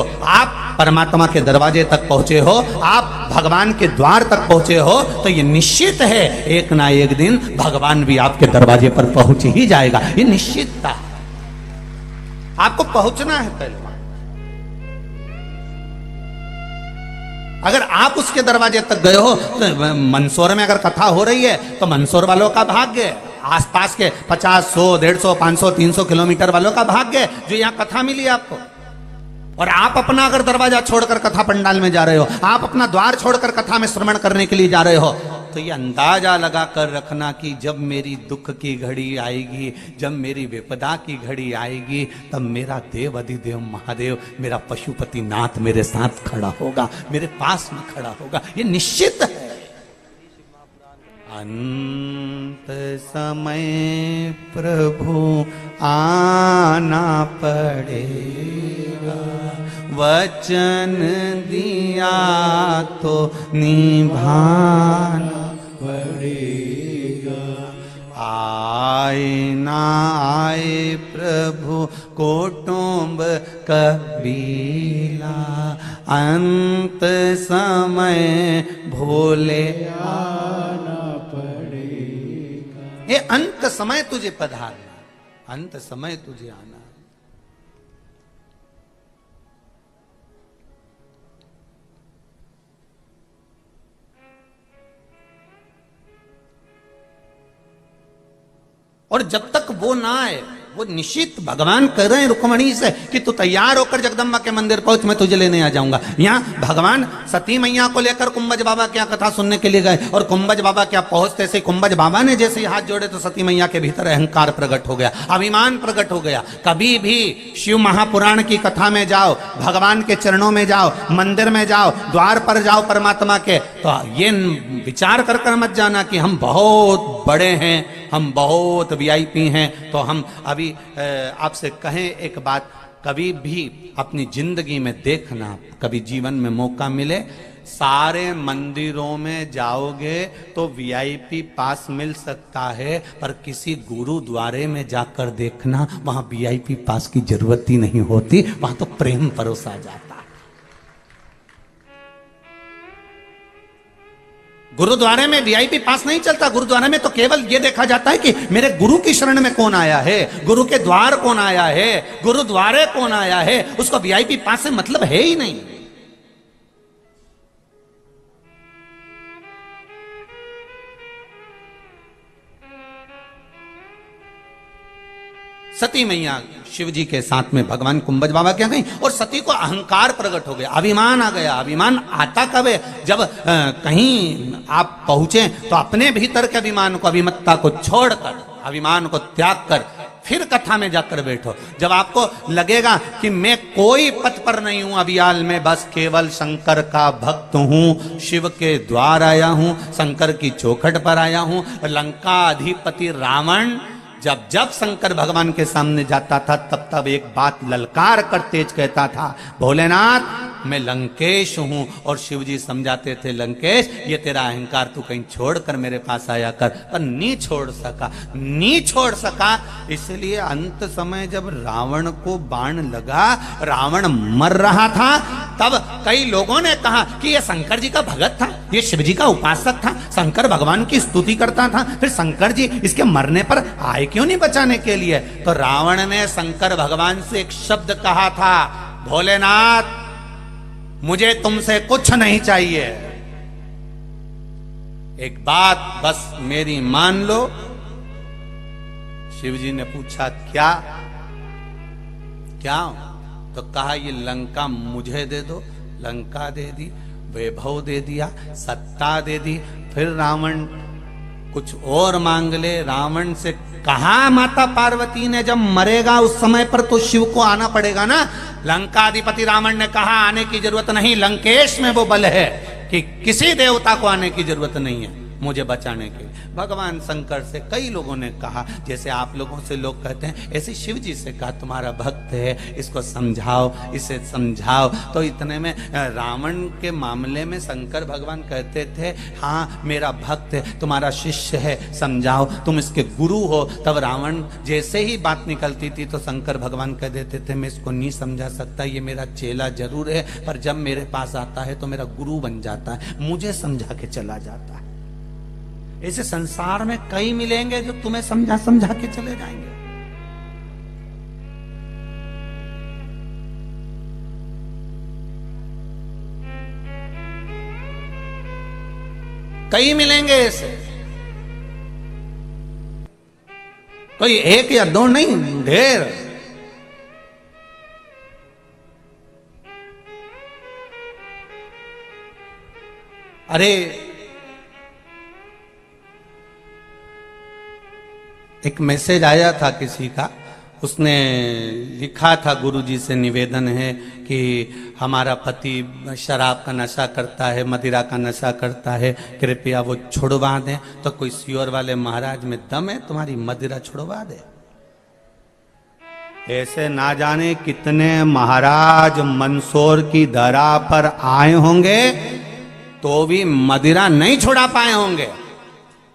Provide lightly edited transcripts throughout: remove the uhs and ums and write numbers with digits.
आप परमात्मा के दरवाजे तक पहुंचे हो, आप भगवान के द्वार तक पहुंचे हो, तो ये निश्चित है एक ना एक दिन भगवान भी आपके दरवाजे पर पहुंच ही जाएगा। ये निश्चितता, आपको पहुंचना है पहले। अगर आप उसके दरवाजे तक गए हो, तो मंदसौर में अगर कथा हो रही है तो मंदसौर वालों का भाग्य, आसपास के 50, 100, 150, 500, 300 किलोमीटर वालों का भाग्य जो यहाँ कथा मिली आपको। और आप अपना अगर दरवाजा छोड़कर कथा पंडाल में जा रहे हो, आप अपना द्वार छोड़कर कथा में श्रवण करने के लिए जा रहे हो, तो ये अंदाजा लगा कर रखना कि जब मेरी दुख की घड़ी आएगी, जब मेरी विपदा की घड़ी आएगी, तब मेरा देव अधिदेव महादेव, मेरा पशुपति नाथ मेरे साथ खड़ा होगा, मेरे पास में खड़ा होगा। ये निश्चित है। अंत समय प्रभु आना पड़ेगा, वचन दिया तो निभाना पड़ेगा। आए ना आए प्रभु कुटुंब कबीला, अंत समय भोले आना पड़ेगा। ये अंत समय तुझे पधारना, अंत समय तुझे आना। और जब तक वो ना आए, वो निश्चित भगवान कह रहे हैं रुक्मणी से कि तू तैयार होकर जगदम्बा के मंदिर पहुंच, मैं तुझे लेने आ जाऊंगा। यहाँ भगवान सती मैया को लेकर कुंभज बाबा क्या कथा सुनने के लिए गए, और कुंभज बाबा क्या पहुंचते से कुंभज बाबा ने जैसे ही हाथ जोड़े तो सती मैया के भीतर अहंकार प्रकट हो गया, अभिमान प्रकट हो गया। कभी भी शिव महापुराण की कथा में जाओ, भगवान के चरणों में जाओ, मंदिर में जाओ, द्वार पर जाओ परमात्मा के, तो ये विचार कर कर मत जाना कि हम बहुत बड़े हैं, हम बहुत वीआईपी हैं। तो हम अभी आपसे कहें एक बात, कभी भी अपनी जिंदगी में देखना, कभी जीवन में मौका मिले, सारे मंदिरों में जाओगे तो वीआईपी पास मिल सकता है, पर किसी गुरुद्वारे में जाकर देखना, वहां वीआईपी पास की जरूरत ही नहीं होती, वहां तो प्रेम परोसा जाता। गुरुद्वारे में वीआईपी पास नहीं चलता। गुरुद्वारे में तो केवल यह देखा जाता है कि मेरे गुरु की शरण में कौन आया है, गुरु के द्वार कौन आया है, गुरुद्वारे कौन आया है, उसको वीआईपी पास से मतलब है ही नहीं। सती मैया शिव जी के साथ में भगवान कुंभज बाबा क्या गई, और सती को अहंकार प्रकट हो गया, अभिमान आ गया। अभिमान आता कब है, जब कहीं आप पहुंचे तो अपने भीतर के अभिमान को, अभिमत्ता को छोड़कर, अभिमान को त्याग कर फिर कथा में जाकर बैठो। जब आपको लगेगा कि मैं कोई पद पर नहीं हूं अभियाल में, बस केवल शंकर का भक्त हूं, शिव के द्वार आया हूं, शंकर की चौखट पर आया हूं। लंका अधिपति रावण जब जब शंकर भगवान के सामने जाता था, तब तब एक बात ललकार कर तेज कहता था, भोलेनाथ मैं लंकेश हूं। और शिव जी समझाते थे, लंकेश ये तेरा अहंकार तू कहीं छोड़कर मेरे पास आया कर, पर नहीं छोड़ सका, नहीं छोड़ सका। इसलिए अंत समय जब रावण को बाण लगा, रावण मर रहा था, तब कई लोगों ने कहा कि ये शंकर जी का भगत था, ये शिव जी का उपासक था, शंकर भगवान की स्तुति करता था, फिर शंकर जी इसके मरने पर आए क्यों नहीं बचाने के लिए। तो रावण ने शंकर भगवान से एक शब्द कहा था, भोलेनाथ मुझे तुमसे कुछ नहीं चाहिए, एक बात बस मेरी मान लो। शिव जी ने पूछा क्या क्या, तो कहा ये लंका मुझे दे दो। लंका दे दी, वैभव दे दिया, सत्ता दे दी। फिर रावण कुछ और मांग ले। रावण से कहा माता पार्वती ने जब मरेगा उस समय पर तो शिव को आना पड़ेगा ना। लंकाधिपति रावण ने कहा आने की जरूरत नहीं, लंकेश में वो बल है कि किसी देवता को आने की जरूरत नहीं है। मुझे बचाने के लिए। भगवान शंकर से कई लोगों ने कहा, जैसे आप लोगों से लोग कहते हैं, ऐसे शिव जी से कहा तुम्हारा भक्त है, इसको समझाओ, इसे समझाओ। तो इतने में रावण के मामले में शंकर भगवान कहते थे, हाँ मेरा भक्त है, तुम्हारा शिष्य है, समझाओ, तुम इसके गुरु हो। तब रावण जैसे ही बात निकलती थी तो शंकर भगवान कह देते थे, मैं इसको नहीं समझा सकता, ये मेरा चेला जरूर है, पर जब मेरे पास आता है तो मेरा गुरु बन जाता है, मुझे समझा के चला जाता है। ऐसे संसार में कई मिलेंगे जो तुम्हें समझा समझा के चले जाएंगे। कई मिलेंगे ऐसे, कोई एक या दो नहीं, ढेर। अरे एक मैसेज आया था किसी का, उसने लिखा था, गुरुजी से निवेदन है कि हमारा पति शराब का नशा करता है, मदिरा का नशा करता है, कृपया वो छुड़वा दें। तो कोई सियोर वाले महाराज में दम है, तुम्हारी मदिरा छुड़वा दे। ऐसे ना जाने कितने महाराज मंदसौर की धरा पर आए होंगे तो भी मदिरा नहीं छुड़ा पाए होंगे।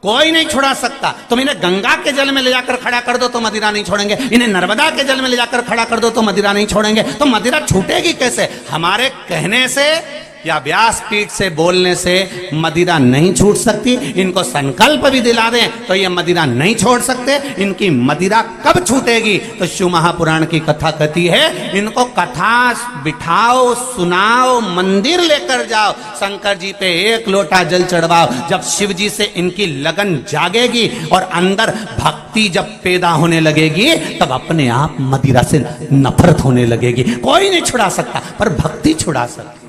कोई नहीं छुड़ा सकता। तुम इन्हें गंगा के जल में ले जाकर खड़ा कर दो तो मदिरा नहीं छोड़ेंगे, इन्हें नर्मदा के जल में ले जाकर खड़ा कर दो तो मदिरा नहीं छोड़ेंगे। तो मदिरा छूटेगी कैसे? हमारे कहने से या व्यासपीठ से बोलने से मदिरा नहीं छूट सकती। इनको संकल्प भी दिला दें तो ये मदिरा नहीं छोड़ सकते। इनकी मदिरा कब छूटेगी? तो शिव महापुराण की कथा कहती है, इनको कथा बिठाओ, सुनाओ, मंदिर लेकर जाओ, शंकर जी पे एक लोटा जल चढ़वाओ। जब शिव जी से इनकी लगन जागेगी और अंदर भक्ति जब पैदा होने लगेगी, तब अपने आप मदिरा से नफरत होने लगेगी। कोई नहीं छुड़ा सकता, पर भक्ति छुड़ा सकती।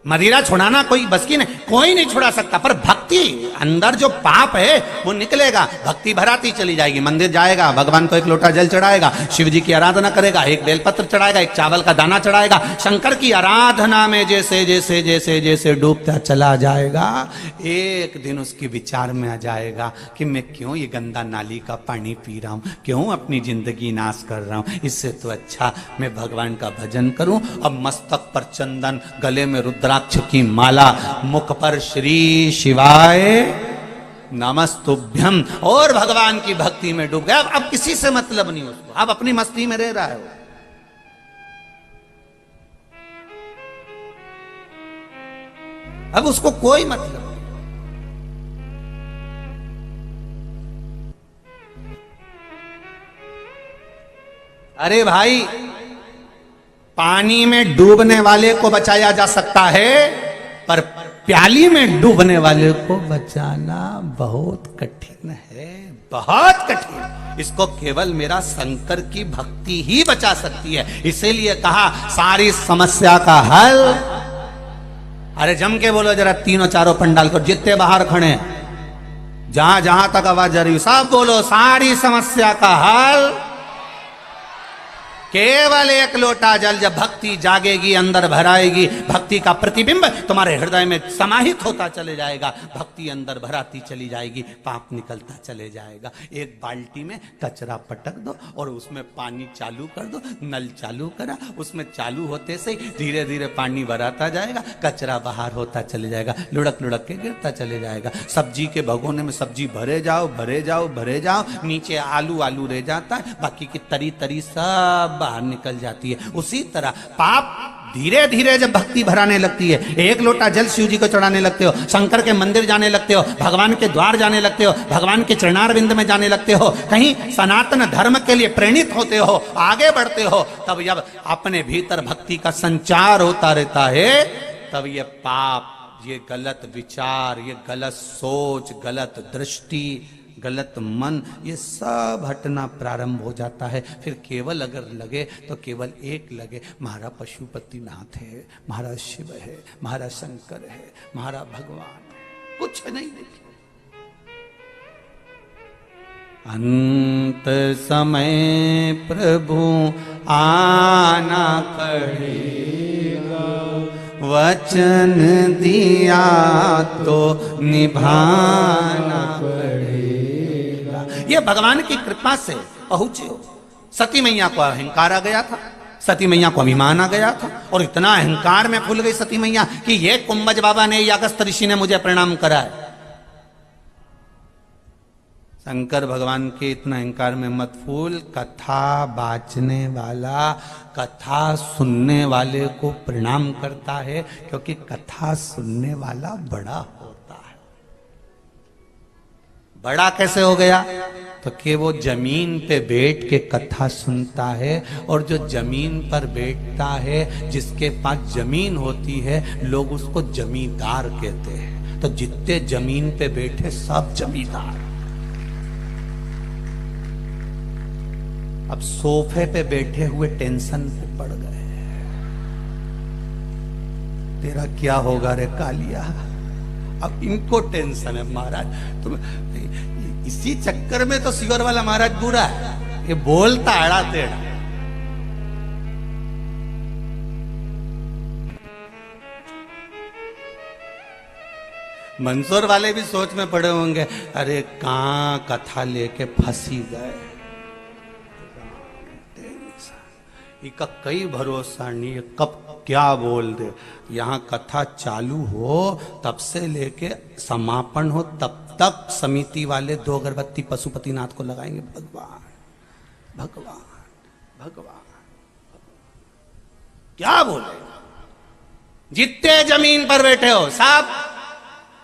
मदिरा छुड़ाना कोई बस की नहीं, कोई नहीं छुड़ा सकता, पर भक्ति, अंदर जो पाप है वो निकलेगा। भक्ति भराती चली जाएगी। मंदिर जाएगा, भगवान को एक लोटा जल चढ़ाएगा, शिव जी की आराधना करेगा, एक बेलपत्र चढ़ाएगा, एक चावल का दाना चढ़ाएगा। शंकर की आराधना में जैसे जैसे जैसे जैसे डूबता चला जाएगा, एक दिन उसके विचार में आ जाएगा कि मैं क्यों ये गंदा नाली का पानी पी रहा हूं, क्यों अपनी जिंदगी नाश कर रहा हूं। इससे तो अच्छा मैं भगवान का भजन करूं। अब मस्तक पर चंदन, गले में रुद्राक्ष की माला, मुख पर श्री शिवाय नमस्तुभ्यम, और भगवान की भक्ति में डूब गया। अब किसी से मतलब नहीं उसको, अब अपनी मस्ती में रह रहा है वो। अब उसको कोई मतलब नहीं। अरे भाई, पानी में डूबने वाले को बचाया जा सकता है, पर प्याली में डूबने वाले को बचाना बहुत कठिन है, बहुत कठिन। इसको केवल मेरा शंकर की भक्ति ही बचा सकती है। इसीलिए कहा सारी समस्या का हल। अरे जम के बोलो जरा, तीनों चारों पंडाल को, जितने बाहर खड़े, जहां जहां तक आवाज जा रही, सब बोलो, सारी समस्या का हल केवल एक लोटा जल। जब भक्ति जागेगी, अंदर भराएगी, भक्ति का प्रतिबिंब तुम्हारे हृदय में समाहित होता चले जाएगा, भक्ति अंदर भराती चली जाएगी, पाप निकलता चले जाएगा। एक बाल्टी में कचरा पटक दो और उसमें पानी चालू कर दो, नल चालू करा, उसमें चालू होते से धीरे धीरे पानी भराता जाएगा, कचरा बाहर होता चले जाएगा, लुढ़क लुढ़क के गिरता चले जाएगा। सब्जी के भगोने में सब्जी भरे जाओ, भरे जाओ, भरे जाओ, नीचे आलू आलू रह जाता है, बाकी की तरी तरी सब बाहर निकल जाती है। उसी तरह पाप धीरे धीरे जब भक्ति भराने लगती है, एक लोटा जल शिव जी को चढ़ाने लगते हो, शंकर के मंदिर जाने लगते हो, भगवान के द्वार जाने लगते हो, भगवान के चरणारविंद में जाने लगते हो, कहीं सनातन धर्म के लिए प्रेरित होते हो, आगे बढ़ते हो, तब जब अपने भीतर भक्ति का संचार होता रहता है, तब ये पाप, ये गलत विचार, ये गलत सोच, गलत दृष्टि, गलत मन, ये सब हटना प्रारंभ हो जाता है। फिर केवल अगर लगे तो केवल एक लगे, महारा पशुपतिनाथ है, महारा शिव है, महारा शंकर है, महारा भगवान है, कुछ नहीं देखिए। अंत समय प्रभु आना पड़ेगा, वचन दिया तो निभाना पड़ेगा। ये भगवान की कृपा से पहुंचे हो। सती मैया को अहंकार आ गया था, सती मैया को अभिमान आ गया था, और इतना अहंकार में फूल गई सती मैया कि ये कुंभज बाबा ने या अगस्त ऋषि ने मुझे प्रणाम करा है। शंकर भगवान के इतना अहंकार में मत फूल। कथा बाचने वाला कथा सुनने वाले को प्रणाम करता है, क्योंकि कथा सुनने वाला बड़ा होता है। बड़ा कैसे हो गया? तो कि वो जमीन पे बैठ के कथा सुनता है, और जो जमीन पर बैठता है, जिसके पास जमीन होती है, लोग उसको जमींदार कहते हैं। तो जितने जमीन पे बैठे सब जमींदार। अब सोफे पे बैठे हुए टेंशन पे पड़ गए, तेरा क्या होगा रे कालिया। अब इनको टेंशन है महाराज। तुम इसी चक्कर में तो सियोर वाला महाराज बुरा है, ये बोलता अड़ा टेढ़ा। मंसूर वाले भी सोच में पड़े होंगे, अरे कहां कथा लेके फंसी गए। इसका कई भरोसा नहीं है, कब क्या बोल दे। यहाँ कथा चालू हो तब से लेके समापन हो तब तक समिति वाले 2 अगरबत्ती पशुपतिनाथ को लगाएंगे। भगवान भगवान भगवान क्या बोले। जितने जमीन पर बैठे हो साहब,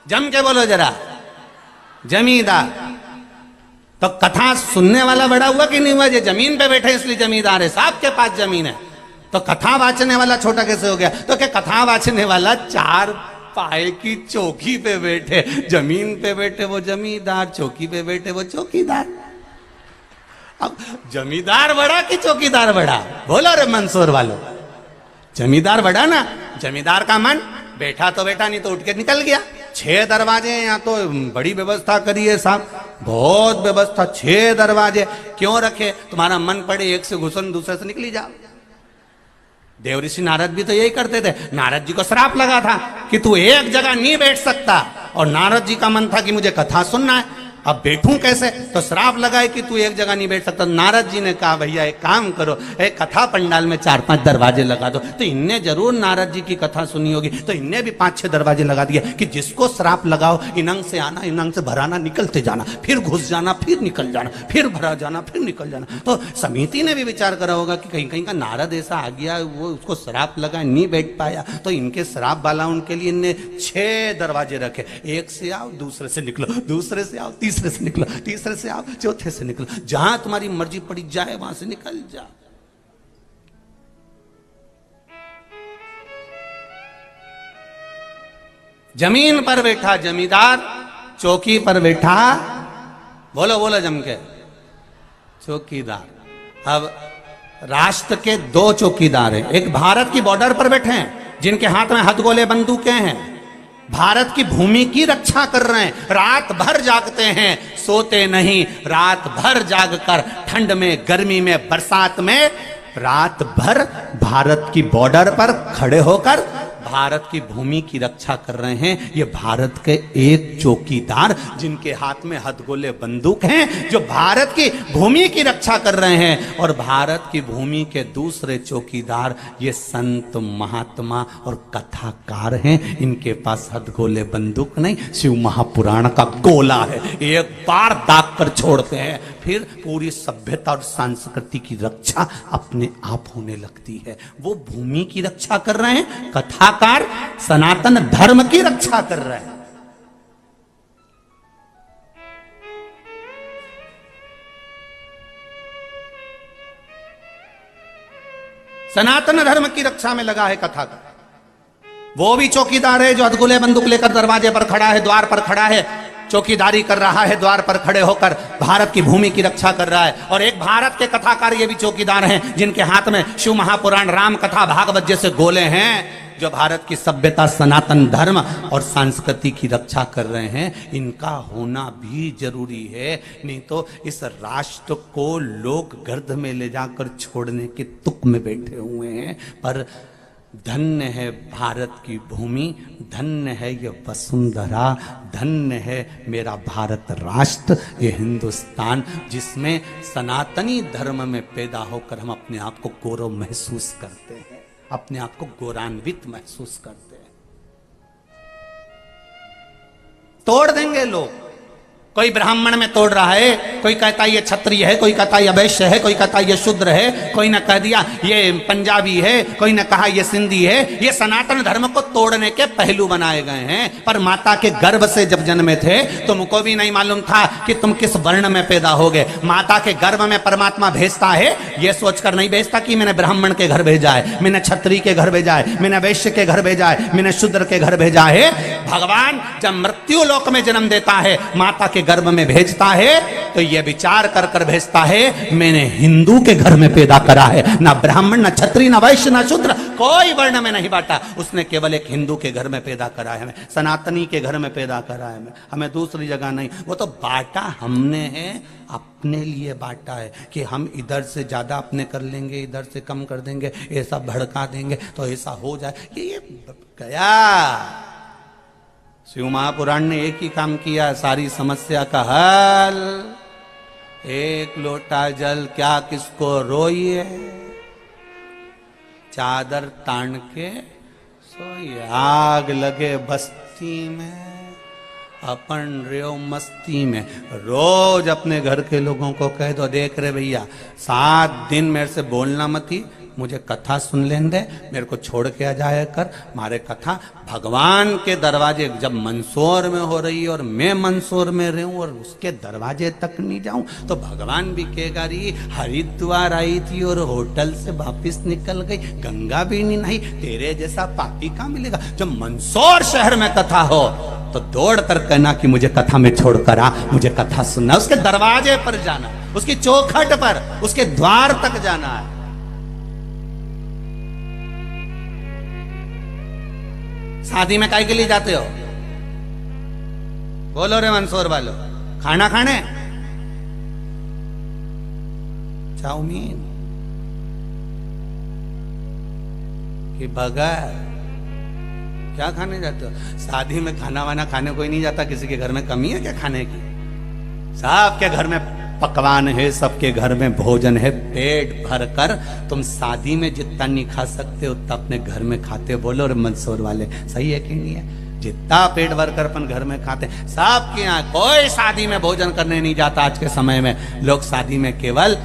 जम के बोलो जरा, जमींदार। तो कथा सुनने वाला बड़ा हुआ कि नहीं हुआ? ये जमीन पे बैठे इसलिए जमींदार है, साहब के पास जमीन है। तो कथा वाचने वाला छोटा कैसे हो गया? तो क्या कथा वाचने वाला 4 पाए की चौकी पे बैठे, जमीन पे बैठे वो जमींदार, चौकी पे बैठे वो चौकीदार। अब जमींदार बड़ा कि चौकीदार बड़ा? बोलो रे मंसूर वालों, जमींदार बड़ा ना। जमींदार का मन बैठा तो बैठा, नहीं तो उठ के निकल गया। 6 दरवाजे हैं यहाँ, तो बड़ी व्यवस्था करी है साहब, बहुत व्यवस्था। 6 दरवाजे क्यों रखे? तुम्हारा मन पड़े एक से घुसन दूसरे से निकली जाओ। देव ऋषि नारद भी तो यही करते थे। नारद जी को श्राप लगा था कि तू एक जगह नहीं बैठ सकता, और नारद जी का मन था कि मुझे कथा सुनना है, अब बैठूं कैसे? तो श्राप लगाए कि तू एक जगह नहीं बैठ सकता। नारद जी ने कहा भैया एक काम करो, एक कथा पंडाल में 4-5 दरवाजे लगा दो। तो इनने जरूर नारद जी की कथा सुनी होगी, तो इनने भी 5-6 दरवाजे लगा दिए कि जिसको श्राप लगाओ, इनंग से आना, इनंग से भराना, निकलते जाना, फिर घुस जाना, फिर निकल जाना, फिर भरा जाना, फिर निकल जाना। तो समिति ने भी विचार करा होगा कि कहीं कहीं का नारद ऐसा आ गया, वो उसको श्राप लगा, नहीं बैठ पाया, तो इनके श्राप वाला उनके लिए इनने 6 दरवाजे रखे। एक से आओ, दूसरे से निकलो, दूसरे से आओ, तीसरे से निकलो, तीसरे से आओ, चौथे से निकलो, जहां तुम्हारी मर्जी पड़ी जाए वहां से निकल जा। जमीन पर बैठा जमींदार, चौकी पर बैठा, बोलो बोलो जम के, चौकीदार। अब राष्ट्र के 2 चौकीदार हैं। एक भारत की बॉर्डर पर बैठे हैं, जिनके हाथ में हथगोले बंदूकें हैं, भारत की भूमि की रक्षा कर रहे हैं। रात भर जागते हैं, सोते नहीं, रात भर जागकर, ठंड में, गर्मी में, बरसात में, रात भर भारत की बॉर्डर पर खड़े होकर भारत की भूमि की रक्षा कर रहे हैं। ये भारत के एक चौकीदार, जिनके हाथ में हथगोले बंदूक हैं, जो भारत की भूमि की रक्षा कर रहे हैं। और भारत की भूमि के दूसरे चौकीदार ये संत महात्मा और कथाकार हैं। इनके पास हथगोले बंदूक नहीं, शिव महापुराण का गोला है, एक बार दाग कर छोड़ते हैं, फिर पूरी सभ्यता और संस्कृति की रक्षा अपने आप होने लगती है। वो भूमि की रक्षा कर रहे हैं, कथाकार सनातन धर्म की रक्षा कर रहे हैं। सनातन धर्म की रक्षा में लगा है कथाकार। वो भी चौकीदार है जो हथगोले बंदूक लेकर दरवाजे पर खड़ा है, द्वार पर खड़ा है, चौकीदारी कर रहा है, द्वार पर खड़े होकर भारत की भूमि की रक्षा कर रहा है। और एक भारत के कथाकार ये भी चौकीदार हैं, जिनके हाथ में शिव महापुराण, राम कथा, भागवत जैसे गोले हैं, जो भारत की सभ्यता, सनातन धर्म और संस्कृति की रक्षा कर रहे हैं। इनका होना भी जरूरी है, नहीं तो इस राष्ट्र को लोग गर्द में ले जाकर छोड़ने के तुक में बैठे हुए हैं। पर धन्य है भारत की भूमि, धन्य है ये वसुंधरा, धन्य है मेरा भारत राष्ट्र, ये हिंदुस्तान, जिसमें सनातनी धर्म में पैदा होकर हम अपने आप को गौरव महसूस करते हैं, अपने आप को गौरवान्वित महसूस करते हैं। तोड़ देंगे लोग, कोई ब्राह्मण में तोड़ रहा है, कोई कहता है ये क्षत्रिय है, कोई कहता है ये वैश्य है, कोई कहता है ये शूद्र है, कोई ने कह दिया ये पंजाबी है, कोई ने कहा ये सिंधी है। ये सनातन धर्म को तोड़ने के पहलू बनाए गए हैं। पर माता के गर्भ से जब जन्मे थे तुमको भी नहीं मालूम था कि तुम किस वर्ण में पैदा होगे। माता के गर्भ में परमात्मा भेजता है, ये सोचकर नहीं भेजता कि मैंने ब्राह्मण के घर भेजा है, मैंने क्षत्रिय के घर भेजा है, मैंने वैश्य के घर भेजा है, मैंने शूद्र के घर भेजा है। भगवान जब मृत्यु लोक में जन्म देता है, माता के गर्भ में भेजता है, तो यह विचार कर कर भेजता है मैंने हिंदू के घर में पैदा करा है, ना ब्राह्मण, ना क्षत्रिय, ना वैश्य, ना शूद्र, कोई वर्ण में नहीं बांटा। उसने केवल एक हिंदू के घर में पैदा करा है, सनातनी के घर में पैदा करा है, हमें दूसरी जगह नहीं। वो तो बांटा हमने है, अपने लिए बांटा है कि हम इधर से ज्यादा अपने कर लेंगे, इधर से कम कर देंगे, ऐसा भड़का देंगे तो ऐसा हो जाए। ये गया। शिव महापुराण ने एक ही काम किया, सारी समस्या का हल। एक लोटा जल क्या किसको रोइए, चादर तान के सोइए। आग लगे बस्ती में, अपन रेव मस्ती में। रोज अपने घर के लोगों को कह दो, देख रहे भैया 7 दिन मेरे से बोलना मत ही, मुझे कथा सुन लेने दे, मेरे को छोड़ के आ जाया कर। मारे कथा भगवान के दरवाजे जब मंदसौर में हो रही है और मैं मंदसौर में रहूं और उसके दरवाजे तक नहीं जाऊं, तो भगवान भी कहेगा रही हरिद्वार आई थी और होटल से वापिस निकल गई, गंगा भी नहीं नहाई, तेरे जैसा पापी कहां मिलेगा। जब मंदसौर शहर में कथा हो तो दौड़ कर कहना कि मुझे कथा में छोड़कर आ, मुझे कथा सुनना। उसके दरवाजे पर जाना, उसकी चौखट पर, उसके द्वार तक जाना है। शादी में काहे के लिए जाते हो? बोलो रे मंदसौर वालों, खाना खाने? चाउमीन कि बर्गर? क्या खाने जाते हो? शादी में खाना वाना खाने कोई नहीं जाता। किसी के घर में कमी है क्या खाने की? सबके घर में पकवान है, सबके घर में भोजन है, पेट भर कर। तुम शादी में जितना नहीं खा सकते उतना अपने घर में खाते। बोलो रे मंदसौर वाले, सही है कि नहीं है? जितना पेट भर कर अपन घर में खाते, सबके यहाँ कोई शादी में भोजन करने नहीं जाता। आज के समय में लोग शादी में केवल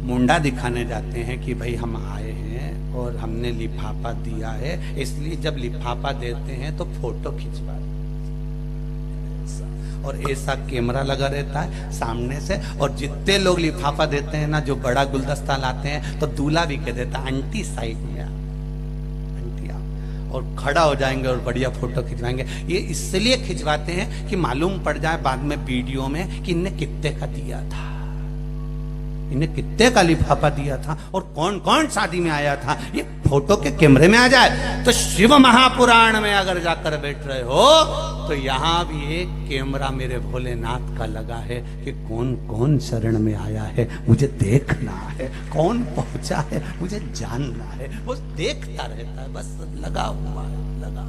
मुंडा दिखाने जाते हैं कि भाई हम आए हैं और हमने लिफाफा दिया है, इसलिए जब लिफाफा देते हैं तो फोटो खिंचवा, और ऐसा कैमरा लगा रहता है सामने से। और जितने लोग लिफाफा देते हैं ना, जो बड़ा गुलदस्ता लाते हैं, तो दूल्हा भी कह देता आंटी साइड में आ, आंटी आ, और खड़ा हो जाएंगे और बढ़िया फोटो खिंचवाएंगे। ये इसलिए खिंचवाते हैं कि मालूम पड़ जाए बाद में वीडियो में कि इनने कितने का दिया था, इन्हें कितने का लिफाफा दिया था और कौन कौन शादी में आया था, ये फोटो के कैमरे में आ जाए। तो शिव महापुराण में अगर जाकर बैठ रहे हो तो यहां भी एक कैमरा मेरे भोलेनाथ का लगा है कि कौन कौन शरण में आया है, मुझे देखना है, कौन पहुंचा है मुझे जानना है। वो देखता रहता है, बस लगा हुआ है, लगा।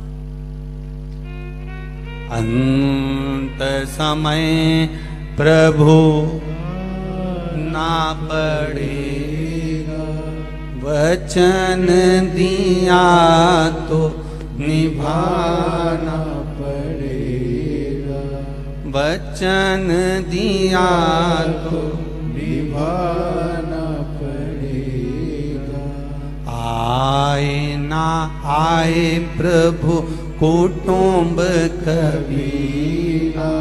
अंत समय प्रभु ना पड़ेगा, वचन दिया तो निभाना पड़ेगा, वचन दिया तो निभाना पड़ेगा। आए ना आए प्रभु कुटुंब कबीरा,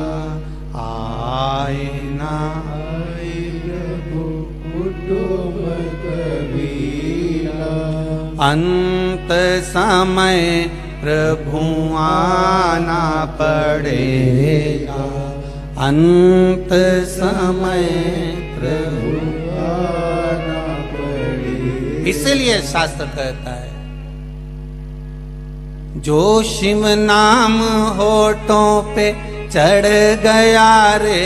आए ना अंत समय प्रभु आना पड़ेगा, अंत समय प्रभु आना पड़ेगा। इसलिए शास्त्र कहता है जो शिव नाम होठों पे चढ़ गया रे,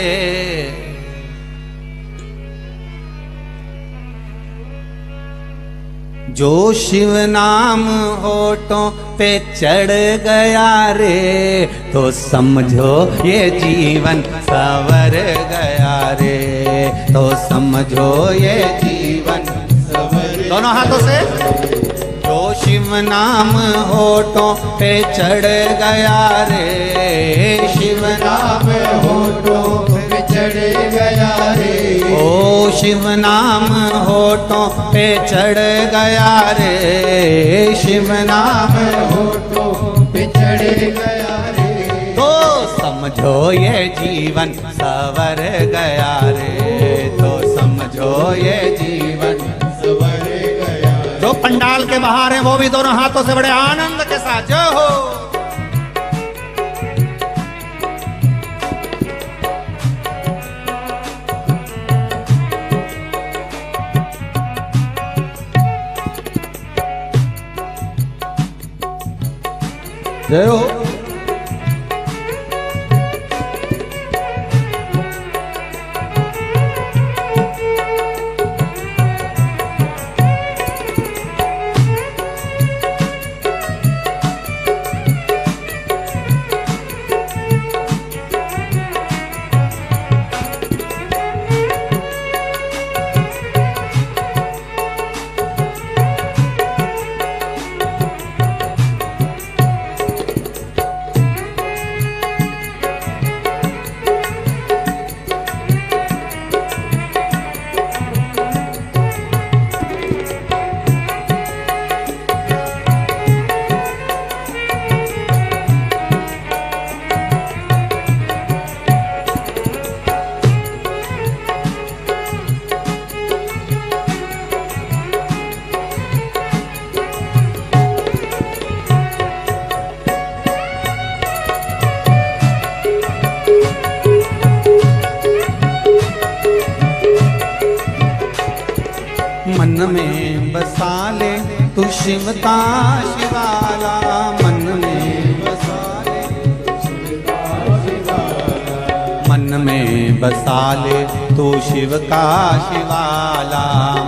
जो शिव नाम होठों पे चढ़ गया रे, तो समझो ये जीवन सवर गया रे, तो समझो ये जीवन सवर। दोनों हाथों से। जो शिव नाम होठों पे चढ़ गया रे, शिव नाम होठों पे चढ़ गया रे, ओ शिव नाम होठों पे चढ़ गया रे, शिव नाम होठों पे चढ़ गया रे, तो समझो ये जीवन सवर गया रे, तो समझो ये जीवन सवर गया। जो पंडाल के बाहर हैं वो भी दोनों हाथों से बड़े आनंद के साथ जय हो। जय हो। मन में बसा ले तू शिव का शिवाला, मन में बसा ले तू शिव का शिवाला, मन में बसा ले तू शिव का शिवाला,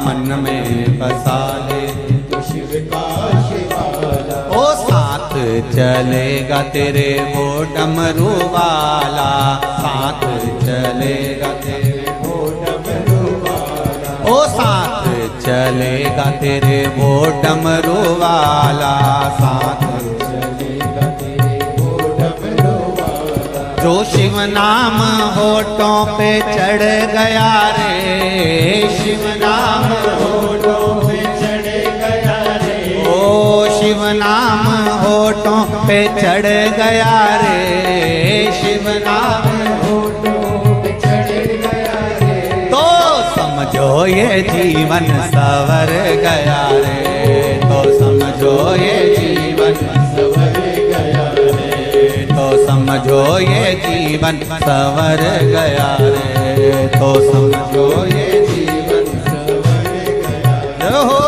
मन में बसा ले तू शिव का शिवाला, ओ साथ चलेगा तेरे वो डमरू वाला, साथ चलेगा तेरे वो डमरू वाला, ओ साथ चलेगा तेरे वो डमरू वाला, साथ चलेगा तेरे वो डमरू वाला। जो शिव नाम होठों पे चढ़ गया रे, शिव नाम होठों पे चढ़ गया रे, ओ शिव नाम होठों पे चढ़ गया रे, शिव नाम होठों पे चढ़ गया रे, तो समझो ये जीवन सवर गया रे, तो समझो ये जीवन सवर गया रे, तो समझो ये जीवन सवर गया रे, तो समझो ये जीवन सवर गया हो।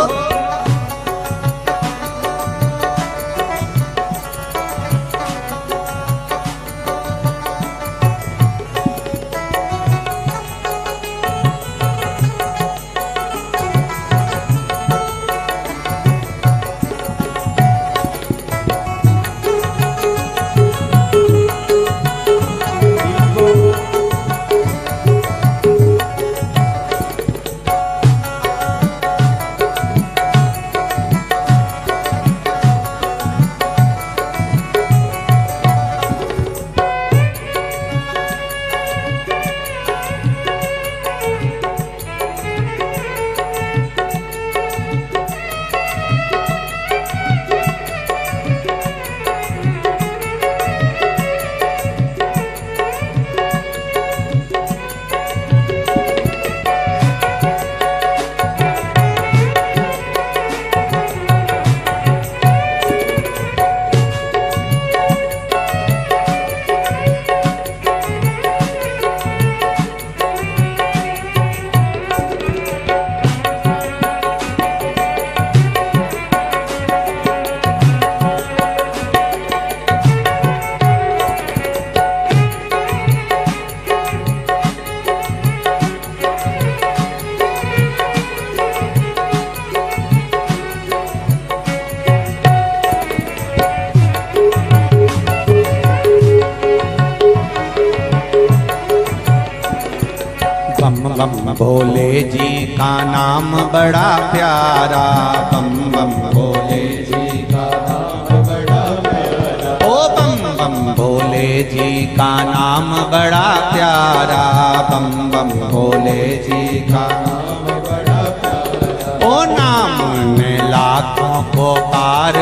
भोले जी का नाम बड़ा प्यारा, बम बम भोले जी का नाम बड़ा प्यारा। ओ बम बम भोले जी का नाम बड़ा प्यारा, बम बम भोले जी का नाम बड़ा प्यारा। ओ नाम ने लाखों को पार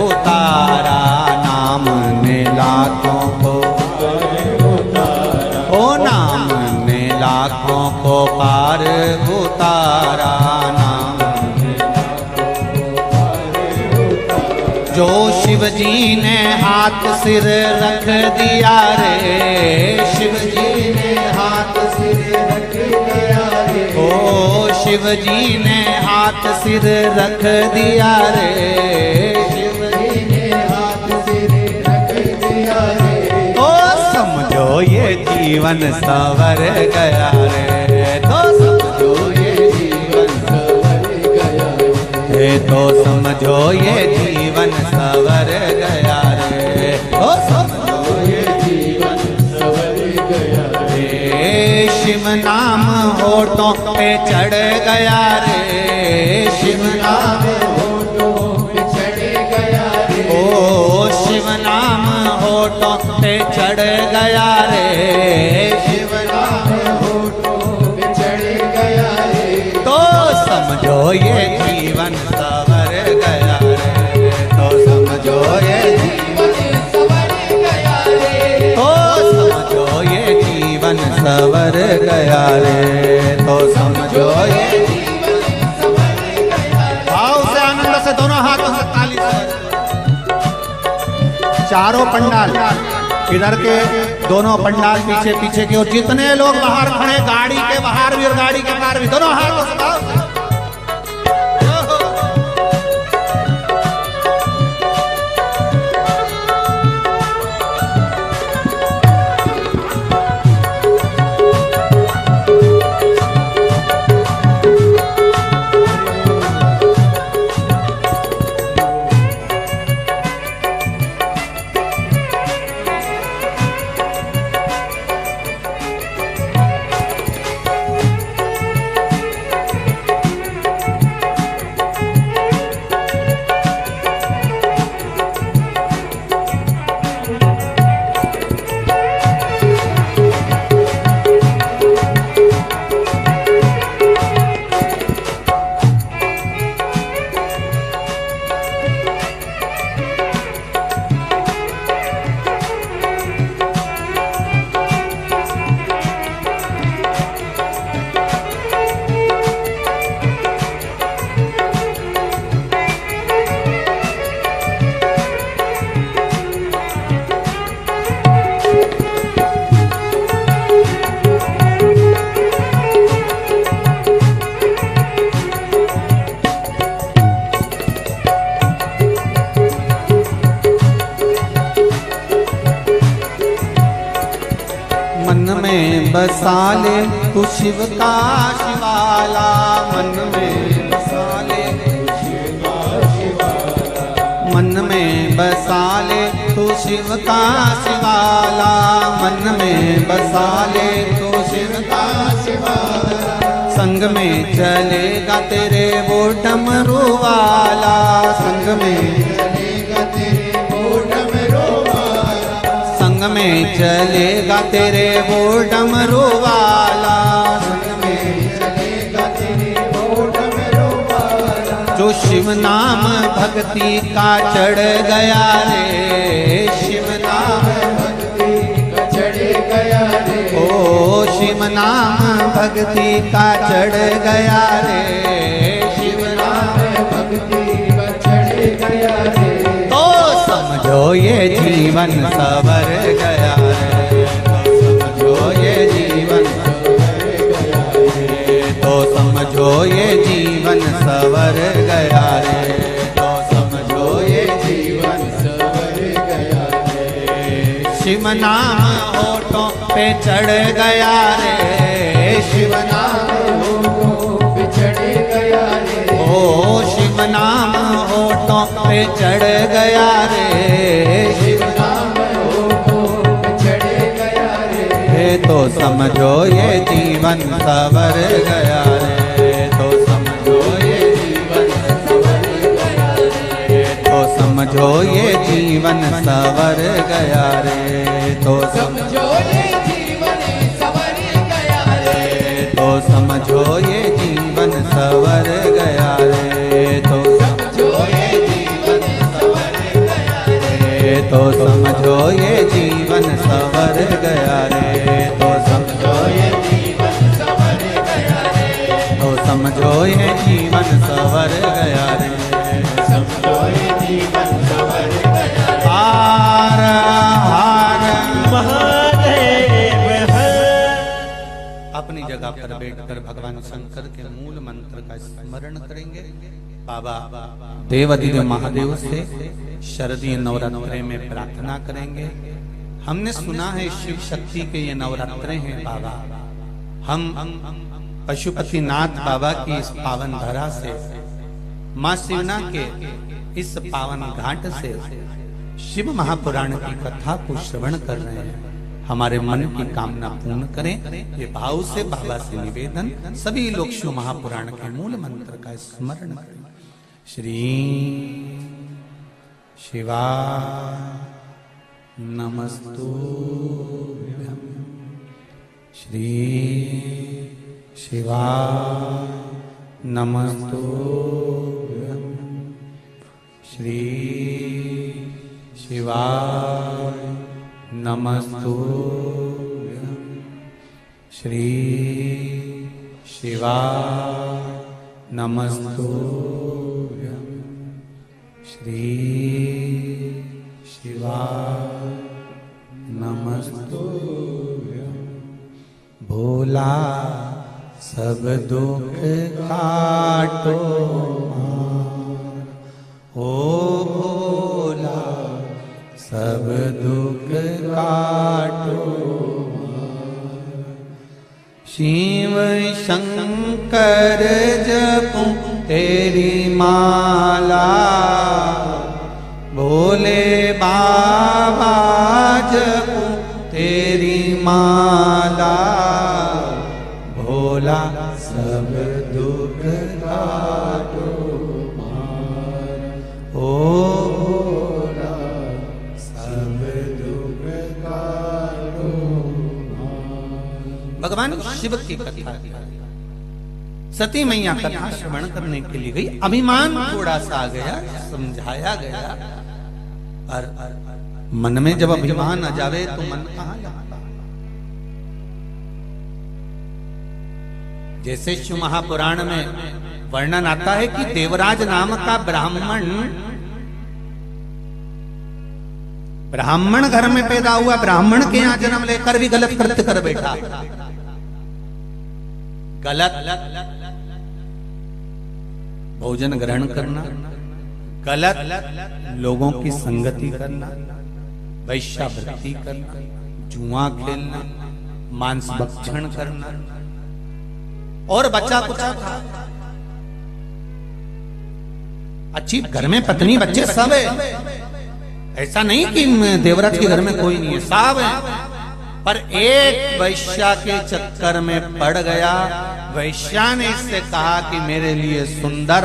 उतारा, नाम ने लाखों को उतारा। ओ नाम ने लाखों को पार उतारा, नाम ने लाखों को पार उतारा। जो शिव जी ने हाथ सिर रख दिया रे, शिव जी ने हाथ सिर रख दिया रे। ओ शिव जी ने हाथ सिर रख दिया रे, शिव जी ने हाथ सिर रख दिया रे। तो समझो ये जीवन संवर गया रे, तो समझो ये जीवन संवर गया रे, तो समझो ये जीवन संवर गया रे, तो समझो ये जीवन संवर गया रे। शिव नाम होठों पे चढ़ गया रे, शिव नाम होठों पे चढ़ गया रे। ओ शिव नाम होठों पे चढ़ गया रे, शिव नाम होठों पे चढ़ गया रे। तो समझो ये जीवन संवर गया रे, तो समझो ये जीवन संवर गया रे, तो समझो ये जीवन संवर गया रे, तो समझो ये जीवन संवर गया रे। भाव से आनंद से दोनों हाथों से ताली से चारों पंडाल, इधर के दोनों पंडाल पीछे पीछे के, और जितने लोग बाहर खड़े गाड़ी के बाहर भी और गाड़ी के पार भी, दोनों हाथों से भाव से। बसा ले तू शिव का शिवाला, मन में बसा ले तू शिव का शिवाला, मन में बसा ले तू शिव का शिवाला, मन में बसा ले तू शिव का शिवाला। संग में चलेगा तेरे वो डमरू वाला, संग में चलेगा तेरे वो डमरू वाला, संग में चलेगा तेरे वो डमरू वाला, संग में चलेगा तेरे वो डमरू वाला। जो शिव नाम भक्ति का चढ़ गया रे, शिव नाम भक्ति का चढ़ गया रे, ओ शिव नाम भक्ति का चढ़ गया रे, शिव नाम भक्ति का चढ़ गया रे। तो समझो ये जीवन संवर गया रे, तो समझो ये जीवन संवर गया रे, तो समझो ये जीवन संवर गया रे, तो समझो ये जीवन संवर गया रे। शिव नाम होठों पे चढ़ गया रे, शिव नाम होठों पे चढ़ गया रे, ओ शिव नाम होठों पे चढ़ गया रे, शिव नाम होठों पे चढ़ गया रे। तो समझो ये जीवन सवर गया रे, तो समझो ये जीवन सवर गया रे, तो समझो ये जीवन सवर गया रे, तो समझो ये जीवन सवर गया रे, तो समझो ये जीवन सवर गया रे, तो समझो ये जीवन सवर गया रे, तो समझो ये जीवन सवर गया रे, तो समझो ये जीवन सवर गया रे, तो समझो ये जीवन सवर गया रे, समझो ये जीवन सवर गया रे। हार हार महादेव हर। अपनी जगह पर बैठकर भगवान शंकर के मूल मंत्र का स्मरण करेंगे। बाबा देवाधिदेव महादेव से शरदीय नवरात्रे में प्रार्थना करेंगे। हमने सुना है शिव शक्ति के ये नवरात्रे हैं बाबा। हम पशुपतिनाथ बाबा की इस पावन धरा से, माँ शिवना के इस पावन घाट से शिव महापुराण की कथा को श्रवण कर रहे हैं। हमारे मन की कामना पूर्ण करें, ये भाव से बाबा से निवेदन। सभी लोग शिव महापुराण के मूल मंत्र का स्मरण करें। श्री शिवा नमस्तुभ्यं, श्री शिवा नमस्तुभ्यं, श्री शिवा नमस्तुभ्यं, श्री शिवा नमस्तुभ्यं, श्री शिवा नमस्तुभ्यं। भोला सब दुख काटो ओ भोला सब दुख काटो। शिव शंकर जपूं तेरी माला, भोले बाबा जपूं तेरी माला, भोला सब दुख काटो ओ भोला सब दुख काटो। भगवान शिव की कथा सती मैया कथा श्रवण करने के लिए गई। अभिमान थोड़ा सा आ गया, समझाया गया। और मन में जब अभिमान आ जावे तो मन कहाँ लगता। जैसे शिव महापुराण में वर्णन आता है कि देवराज नाम का ब्राह्मण घर में पैदा हुआ, ब्राह्मण के यहां जन्म लेकर भी गलत कृत्य कर बैठा। गलत भोजन ग्रहण करना, गलत लोगों की संगति करना, वैश्यावृत्ति करना, जुआ खेलना, मांस भक्षण करना और बच्चा कुचा था। अच्छी घर में पत्नी बच्चे सब है, ऐसा नहीं कि देवराज के घर में कोई नहीं है, सब है। पर एक वैश्या के चक्कर में पड़ गया। वैश्या ने इससे कहा कि मेरे लिए सुंदर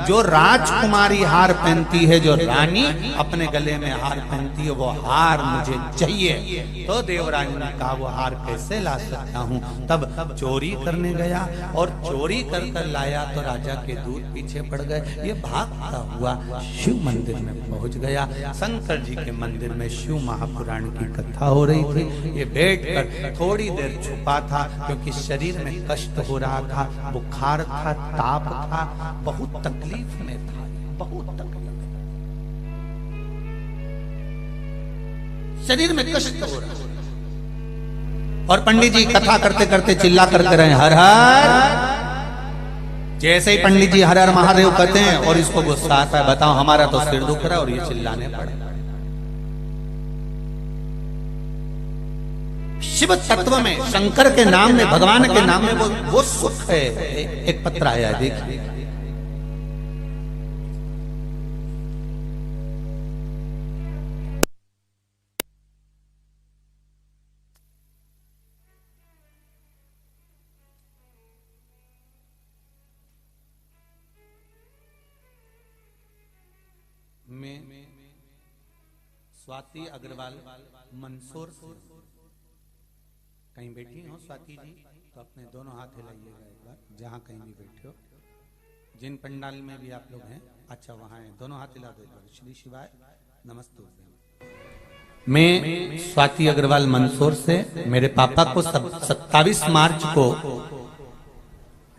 जो राजकुमारी हार पहनती है, जो रानी अपने गले में हार पहनती है, वो हार मुझे चाहिए। तो देवराज ने कहा वो हार कैसे ला सकता हूँ। तब चोरी करने गया और चोरी कर कर लाया तो राजा के दूत पीछे पड़ गए। ये भागता हुआ शिव मंदिर में पहुंच गया। शंकर जी के मंदिर में शिव महापुराण की कथा हो रही थी। ये बैठकर थोड़ी देर छुपा था क्योंकि शरीर में कष्ट हो रहा था, बुखार था, ताप था, बहुत तकलीफ में था, बहुत तकलीफ, शरीर में कष्ट हो रहा। और पंडित जी कथा करते करते चिल्ला करते रहे हर हर। जैसे ही पंडित जी हर हर महादेव कहते हैं और इसको गुस्सा आता है, बताओ हमारा तो सिर दुख रहा है और ये चिल्लाने पड़े। शिव तत्व में, शंकर के नाम में, भगवान के नाम में वो सुख है। एक पत्र आया है, देखिए। मैं स्वाति अग्रवाल मंदसौर से। कहीं बैठी हो स्वाति जी तो अपने दोनों हाथ हिलाइएगा एक बार, जहां कहीं भी बैठे हो, जिन पंडाल में भी आप लोग हैं। अच्छा वहां हैं, दोनों हाथ हिला दो एक बार। श्री शिवाय नमस्ते। मैं स्वाति अग्रवाल मंदसौर से। मेरे पापा को 27 मार्च को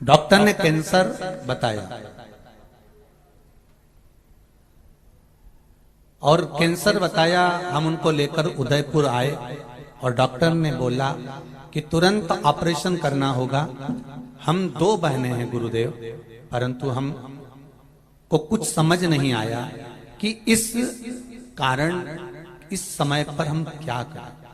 डॉक्टर ने कैंसर बताया और कैंसर बताया। हम उनको लेकर उदयपुर आए और डॉक्टर ने बोला कि तुरंत ऑपरेशन करना होगा। हम 2 बहनें हैं गुरुदेव, परंतु हम को कुछ समझ नहीं आया कि इस कारण इस समय पर हम क्या करें।